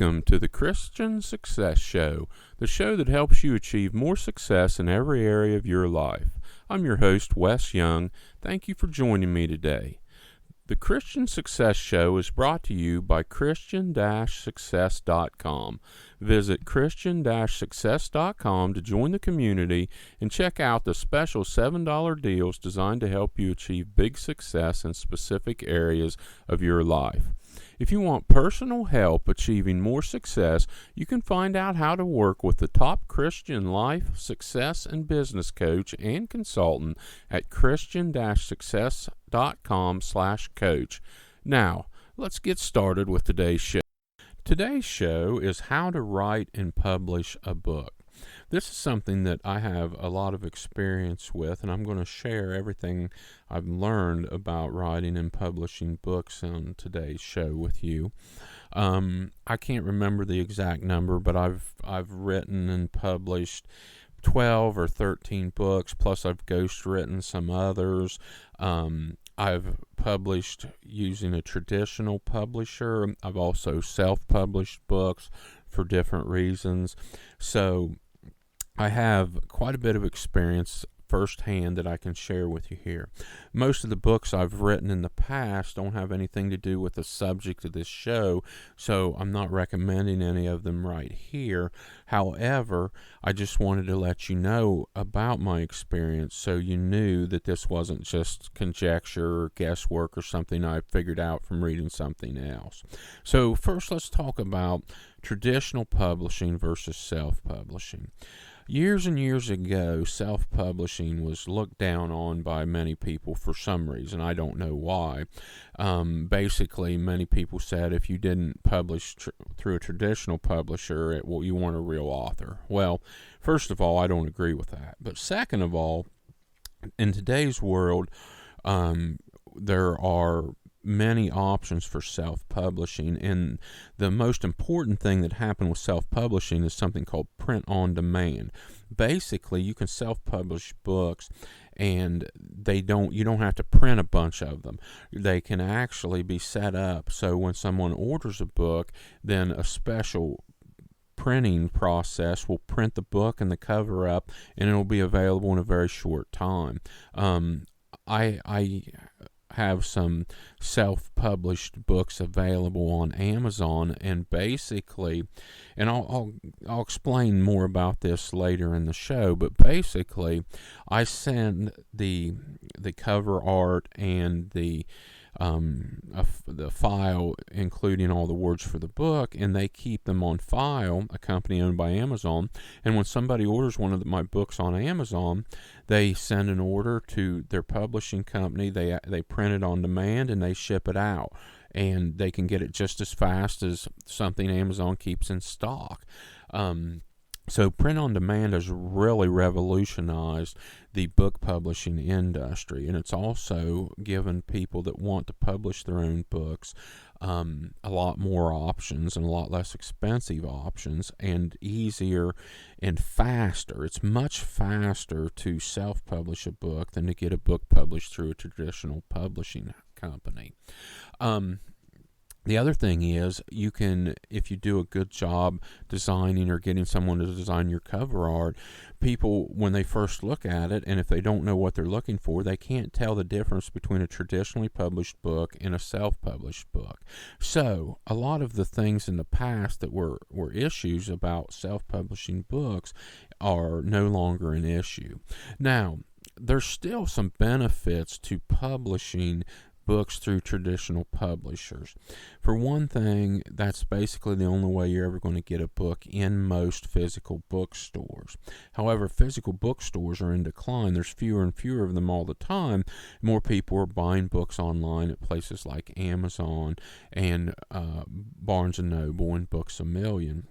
Welcome to the Christian Success Show, the show that helps you achieve more success in every area of your life. I'm your host, Wes Young. Thank you for joining me today. The Christian Success Show is brought to you by Christian-Success.com. Visit Christian-Success.com to join the community and check out the special $7 deals designed to help you achieve big success in specific areas of your life. If you want personal help achieving more success, you can find out how to work with the top Christian life, success, and business coach and consultant at Christian-Success.com/coach. Now, let's get started with today's show. Today's show is how to write and publish a book. This is something that I have a lot of experience with, and I'm going to share everything I've learned about writing and publishing books on today's show with you. I can't remember the exact number, but I've written and published 12 or 13 books, plus I've ghostwritten some others. I've published using a traditional publisher. I've also self-published books for different reasons. So I have quite a bit of experience firsthand that I can share with you here. Most of the books I've written in the past don't have anything to do with the subject of this show, so I'm not recommending any of them right here. However, I just wanted to let you know about my experience so you knew that this wasn't just conjecture or guesswork or something I figured out from reading something else. So first, let's talk about traditional publishing versus self-publishing. Years and years ago, self-publishing was looked down on by many people for some reason. I don't know why. Basically, many people said if you didn't publish through a traditional publisher, you weren't a real author. Well, first of all, I don't agree with that. But second of all, in today's world, there are many options for self-publishing, and the most important thing that happened with self-publishing is something called print on demand. Basically, you can self-publish books and you don't have to print a bunch of them. They can actually be set up so when someone orders a book, then a special printing process will print the book and the cover up, and it'll be available in a very short time. I have some self-published books available on Amazon, and basically, and I'll explain more about this later in the show, but basically I send the cover art and the file including all the words for the book, and they keep them on file, a company owned by Amazon. And when somebody orders one of my books on Amazon, they send an order to their publishing company, they print it on demand, and they ship it out, and they can get it just as fast as something Amazon keeps in stock. So print on demand has really revolutionized the book publishing industry, and it's also given people that want to publish their own books a lot more options and a lot less expensive options, and easier and faster. It's much faster to self-publish a book than to get a book published through a traditional publishing company. The other thing is, you can, if you do a good job designing or getting someone to design your cover art, people, when they first look at it, and if they don't know what they're looking for, they can't tell the difference between a traditionally published book and a self-published book. So, a lot of the things in the past that were issues about self-publishing books are no longer an issue. Now, there's still some benefits to publishing books through traditional publishers. For one thing, that's basically the only way you're ever going to get a book in most physical bookstores. However, physical bookstores are in decline. There's fewer and fewer of them all the time. More people are buying books online at places like Amazon and Barnes & Noble and Books A Million.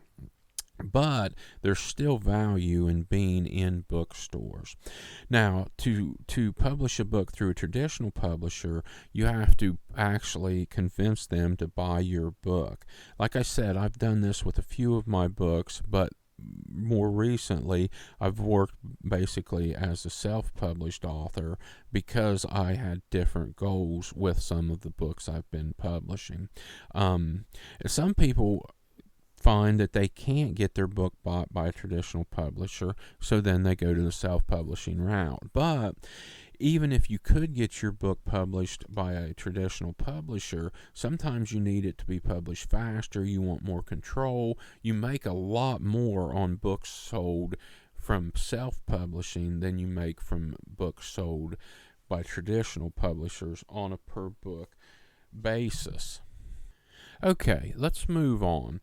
But there's still value in being in bookstores. Now, to publish a book through a traditional publisher, you have to actually convince them to buy your book. Like I said, I've done this with a few of my books, but more recently, I've worked basically as a self-published author because I had different goals with some of the books I've been publishing. Some people find that they can't get their book bought by a traditional publisher, so then they go to the self-publishing route. But even if you could get your book published by a traditional publisher, sometimes you need it to be published faster. You want more control. You make a lot more on books sold from self-publishing than you make from books sold by traditional publishers on a per book basis. Okay, let's move on.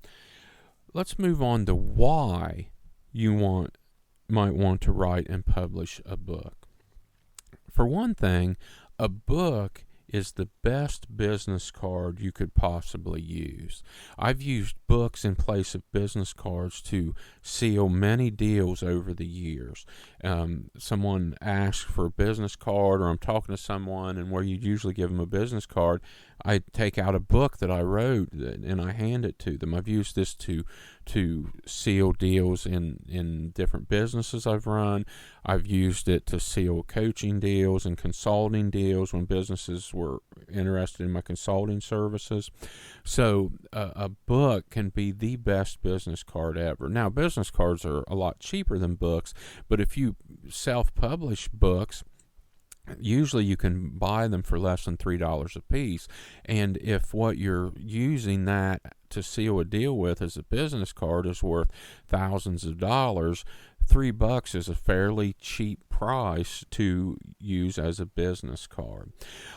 Let's move on to why you might want to write and publish a book. For one thing, a book is the best business card you could possibly use. I've used books in place of business cards to seal many deals over the years. Someone asks for a business card, or I'm talking to someone, and where you usually give them a business card, I take out a book that I wrote and I hand it to them. I've used this to seal deals in different businesses I've run. I've used it to seal coaching deals and consulting deals when businesses were interested in my consulting services. So a book can be the best business card ever. Now, business cards are a lot cheaper than books, but if you self-publish books, usually you can buy them for less than $3 a piece. And if what you're using that to seal a deal with as a business card is worth thousands of dollars, $3 is a fairly cheap price to use as a business card.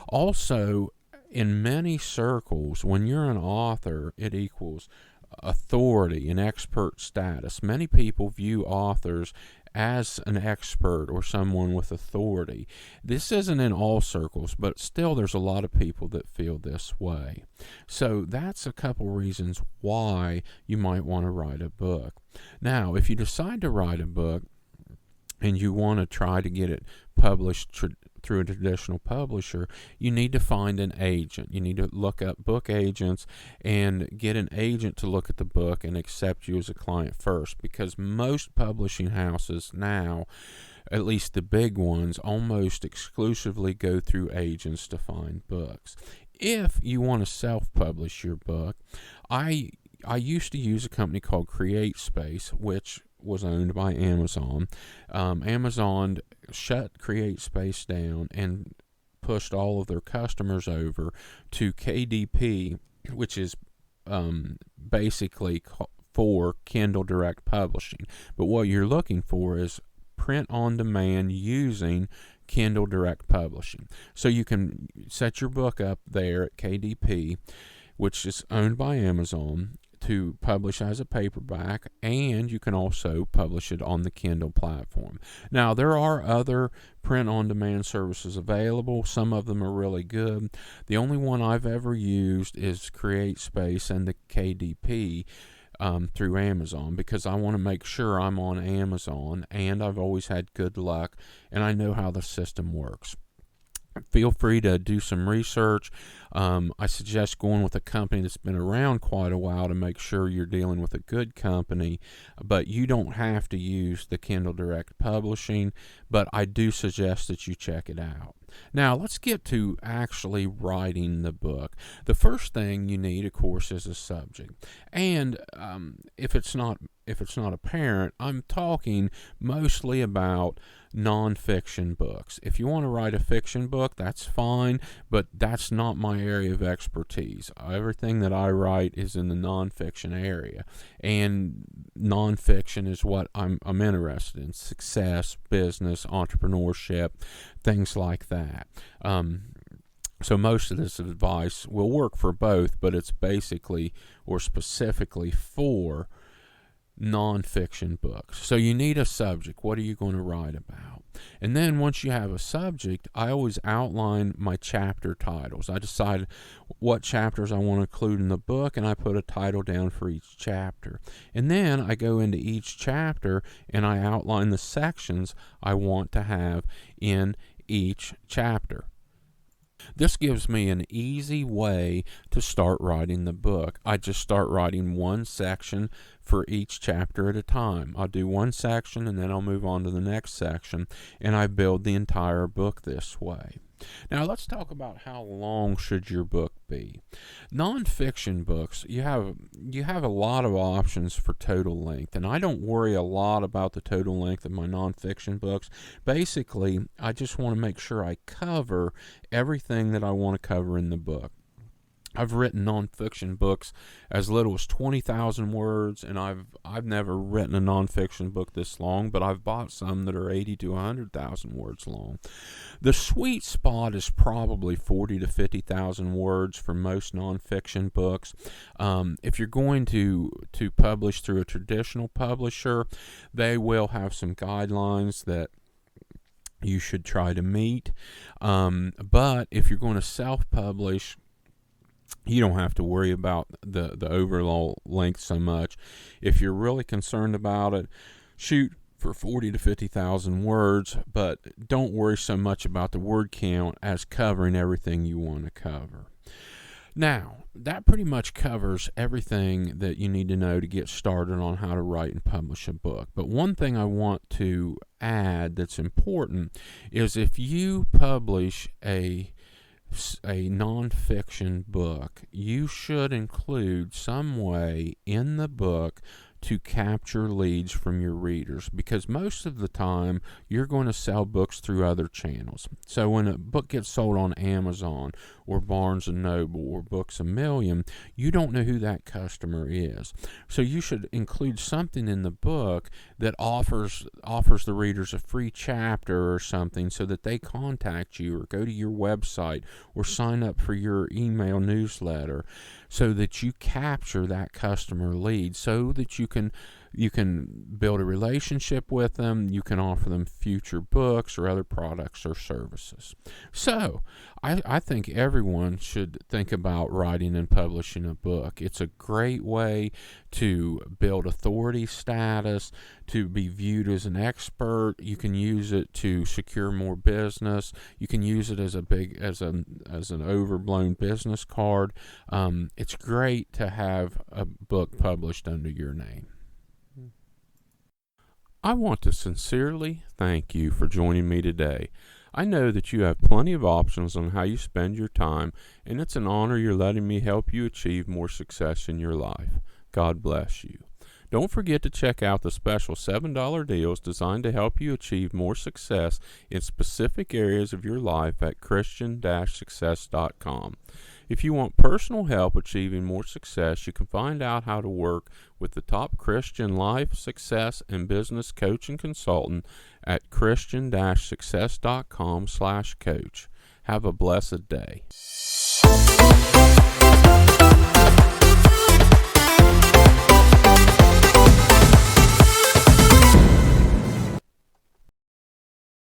Also, in many circles, when you're an author, it equals authority and expert status. Many people view authors as an expert or someone with authority. This isn't in all circles, but still there's a lot of people that feel this way. So that's a couple reasons why you might want to write a book. Now, if you decide to write a book and you want to try to get it published through a traditional publisher, you need to find an agent. You need to look up book agents and get an agent to look at the book and accept you as a client first, because most publishing houses now, at least the big ones, almost exclusively go through agents to find books. If you want to self-publish your book, I used to use a company called CreateSpace, which was owned by Amazon. Amazon shut CreateSpace down and pushed all of their customers over to KDP, which is basically for Kindle Direct Publishing. But what you're looking for is print on demand using Kindle Direct Publishing. So you can set your book up there at KDP, which is owned by Amazon, to publish as a paperback, and you can also publish it on the Kindle platform. Now, there are other print-on-demand services available. Some of them are really good. The only one I've ever used is CreateSpace and the KDP through Amazon, because I want to make sure I'm on Amazon, and I've always had good luck, and I know how the system works. Feel free to do some research. I suggest going with a company that's been around quite a while to make sure you're dealing with a good company, but you don't have to use the Kindle Direct Publishing, but I do suggest that you check it out. Now, let's get to actually writing the book. The first thing you need, of course, is a subject. And if it's not apparent, I'm talking mostly about nonfiction books. If you want to write a fiction book, that's fine, but that's not my area of expertise. Everything that I write is in the nonfiction area, and nonfiction is what I'm interested in: success, business, entrepreneurship, things like that. So most of this advice will work for both, but it's basically or specifically for nonfiction books. So you need a subject. What are you going to write about? And then once you have a subject, I always outline my chapter titles. I decide what chapters I want to include in the book, and I put a title down for each chapter. And then I go into each chapter and I outline the sections I want to have in each chapter. This gives me an easy way to start writing the book. I just start writing one section for each chapter at a time. I'll do one section and then I'll move on to the next section, and I build the entire book this way. Now let's talk about how long should your book be. Nonfiction books, you have a lot of options for total length, and I don't worry a lot about the total length of my nonfiction books. Basically, I just want to make sure I cover everything that I want to cover in the book. I've written nonfiction books as little as 20,000 words, and I've never written a nonfiction book this long, but I've bought some that are 80 to 100,000 words long. The sweet spot is probably 40 to 50,000 words for most nonfiction books. If you're going to publish through a traditional publisher, they will have some guidelines that you should try to meet. But if you're going to self-publish, you don't have to worry about the overall length so much. If you're really concerned about it, shoot for 40 to 50,000 words, but don't worry so much about the word count as covering everything you want to cover. Now, that pretty much covers everything that you need to know to get started on how to write and publish a book. But one thing I want to add that's important is if you publish a nonfiction book, you should include some way in the book to capture leads from your readers, because most of the time you're going to sell books through other channels. So when a book gets sold on Amazon or Barnes & Noble or Books A Million, you don't know who that customer is. So you should include something in the book that offers the readers a free chapter or something so that they contact you or go to your website or sign up for your email newsletter, so that you capture that customer lead, so that you can build a relationship with them. You can offer them future books or other products or services. So I think everyone should think about writing and publishing a book. It's a great way to build authority status, to be viewed as an expert. You can use it to secure more business. You can use it as an overblown business card. It's great to have a book published under your name. I want to sincerely thank you for joining me today. I know that you have plenty of options on how you spend your time, and it's an honor you're letting me help you achieve more success in your life. God bless you. Don't forget to check out the special $7 deals designed to help you achieve more success in specific areas of your life at Christian-success.com. If you want personal help achieving more success, you can find out how to work with the top Christian life, success, and business coach and consultant at Christian-success.com/coach. Have a blessed day.